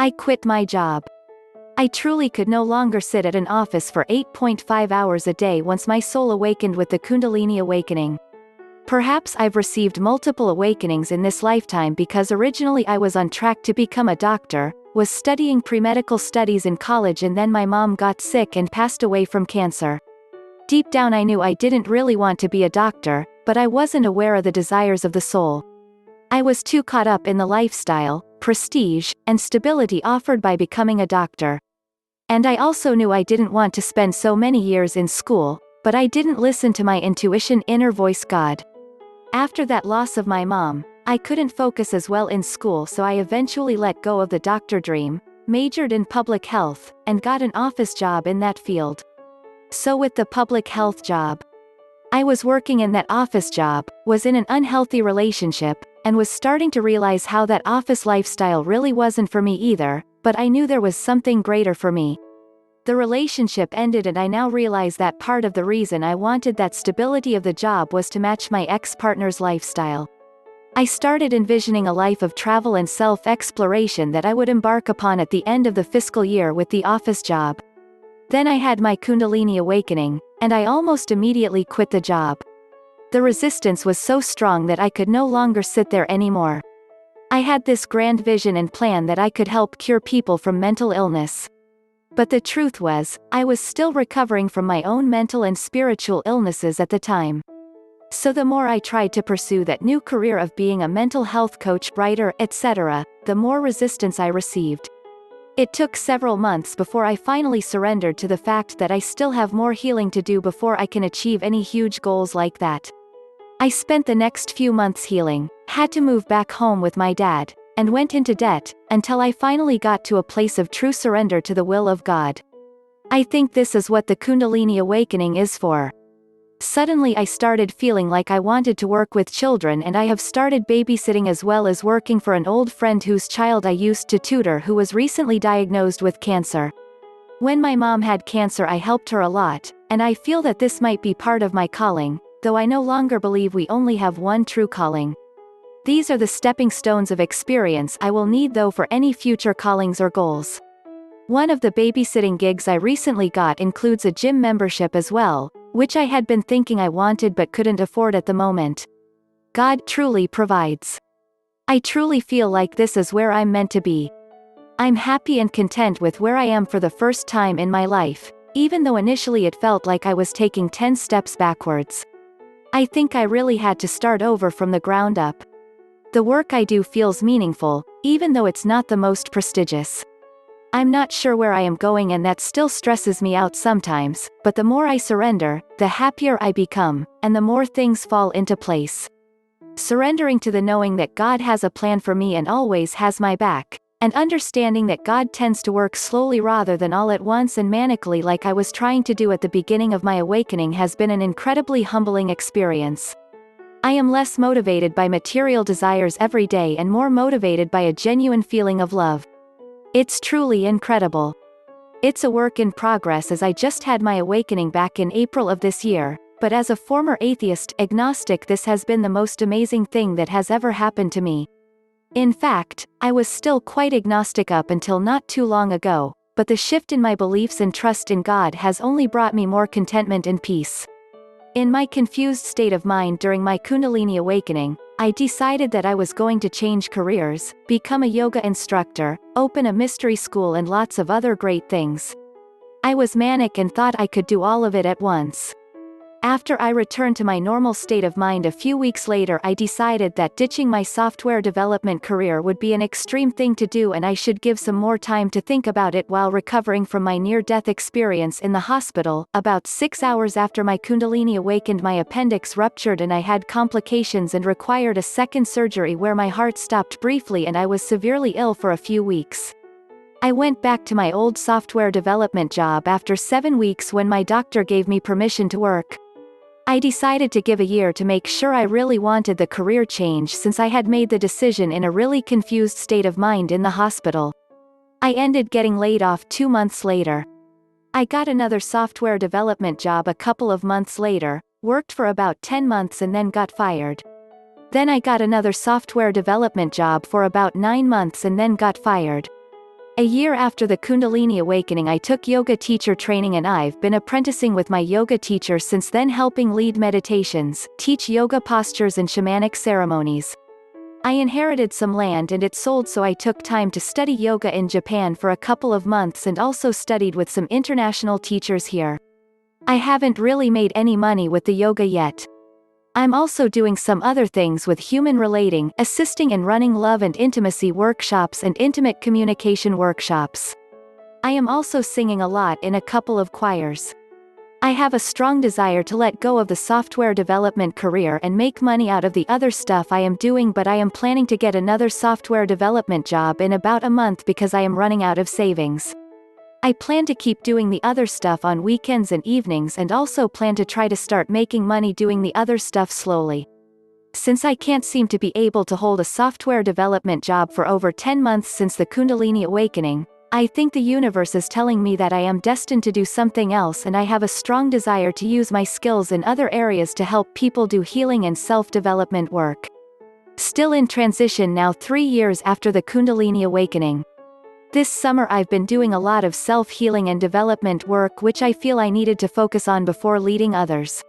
I quit my job. I truly could no longer sit at an office for 8.5 hours a day once my soul awakened with the Kundalini awakening. Perhaps I've received multiple awakenings in this lifetime because originally I was on track to become a doctor, was studying pre-medical studies in college, and then my mom got sick and passed away from cancer. Deep down I knew I didn't really want to be a doctor, but I wasn't aware of the desires of the soul. I was too caught up in the lifestyle, prestige, and stability offered by becoming a doctor. And I also knew I didn't want to spend so many years in school, but I didn't listen to my intuition, inner voice, God. After that loss of my mom, I couldn't focus as well in school, so I eventually let go of the doctor dream, majored in public health, and got an office job in that field. So with the public health job, I was working in that office job, was in an unhealthy relationship, and was starting to realize how that office lifestyle really wasn't for me either, but I knew there was something greater for me. The relationship ended, and I now realize that part of the reason I wanted that stability of the job was to match my ex-partner's lifestyle. I started envisioning a life of travel and self-exploration that I would embark upon at the end of the fiscal year with the office job. Then I had my Kundalini awakening, and I almost immediately quit the job. The resistance was so strong that I could no longer sit there anymore. I had this grand vision and plan that I could help cure people from mental illness. But the truth was, I was still recovering from my own mental and spiritual illnesses at the time. So the more I tried to pursue that new career of being a mental health coach, writer, etc., the more resistance I received. It took several months before I finally surrendered to the fact that I still have more healing to do before I can achieve any huge goals like that. I spent the next few months healing, had to move back home with my dad, and went into debt, until I finally got to a place of true surrender to the will of God. I think this is what the Kundalini awakening is for. Suddenly I started feeling like I wanted to work with children, and I have started babysitting as well as working for an old friend whose child I used to tutor, who was recently diagnosed with cancer. When my mom had cancer, I helped her a lot, and I feel that this might be part of my calling, though I no longer believe we only have one true calling. These are the stepping stones of experience I will need though for any future callings or goals. One of the babysitting gigs I recently got includes a gym membership as well, which I had been thinking I wanted but couldn't afford at the moment. God truly provides. I truly feel like this is where I'm meant to be. I'm happy and content with where I am for the first time in my life, even though initially it felt like I was taking 10 steps backwards. I think I really had to start over from the ground up. The work I do feels meaningful, even though it's not the most prestigious. I'm not sure where I am going, and that still stresses me out sometimes, but the more I surrender, the happier I become, and the more things fall into place. Surrendering to the knowing that God has a plan for me and always has my back, and understanding that God tends to work slowly rather than all at once and manically like I was trying to do at the beginning of my awakening has been an incredibly humbling experience. I am less motivated by material desires every day and more motivated by a genuine feeling of love. It's truly incredible. It's a work in progress, as I just had my awakening back in April of this year, but as a former atheist, agnostic, this has been the most amazing thing that has ever happened to me. In fact, I was still quite agnostic up until not too long ago, but the shift in my beliefs and trust in God has only brought me more contentment and peace. In my confused state of mind during my Kundalini awakening, I decided that I was going to change careers, become a yoga instructor, open a mystery school, and lots of other great things. I was manic and thought I could do all of it at once. After I returned to my normal state of mind a few weeks later, I decided that ditching my software development career would be an extreme thing to do, and I should give some more time to think about it while recovering from my near-death experience in the hospital. About 6 hours after my Kundalini awakened, my appendix ruptured and I had complications and required a second surgery where my heart stopped briefly, and I was severely ill for a few weeks. I went back to my old software development job after 7 weeks when my doctor gave me permission to work. I decided to give a year to make sure I really wanted the career change, since I had made the decision in a really confused state of mind in the hospital. I ended getting laid off 2 months later. I got another software development job a couple of months later, worked for about 10 months and then got fired. Then I got another software development job for about 9 months and then got fired. A year after the Kundalini awakening, I took yoga teacher training and I've been apprenticing with my yoga teacher since then, helping lead meditations, teach yoga postures and shamanic ceremonies. I inherited some land and it sold, so I took time to study yoga in Japan for a couple of months and also studied with some international teachers here. I haven't really made any money with the yoga yet. I'm also doing some other things with human relating, assisting in running love and intimacy workshops and intimate communication workshops. I am also singing a lot in a couple of choirs. I have a strong desire to let go of the software development career and make money out of the other stuff I am doing, but I am planning to get another software development job in about a month because I am running out of savings. I plan to keep doing the other stuff on weekends and evenings, and also plan to try to start making money doing the other stuff slowly. Since I can't seem to be able to hold a software development job for over 10 months since the Kundalini awakening, I think the universe is telling me that I am destined to do something else, and I have a strong desire to use my skills in other areas to help people do healing and self-development work. Still in transition now 3 years after the Kundalini awakening. This summer I've been doing a lot of self-healing and development work which I feel I needed to focus on before leading others.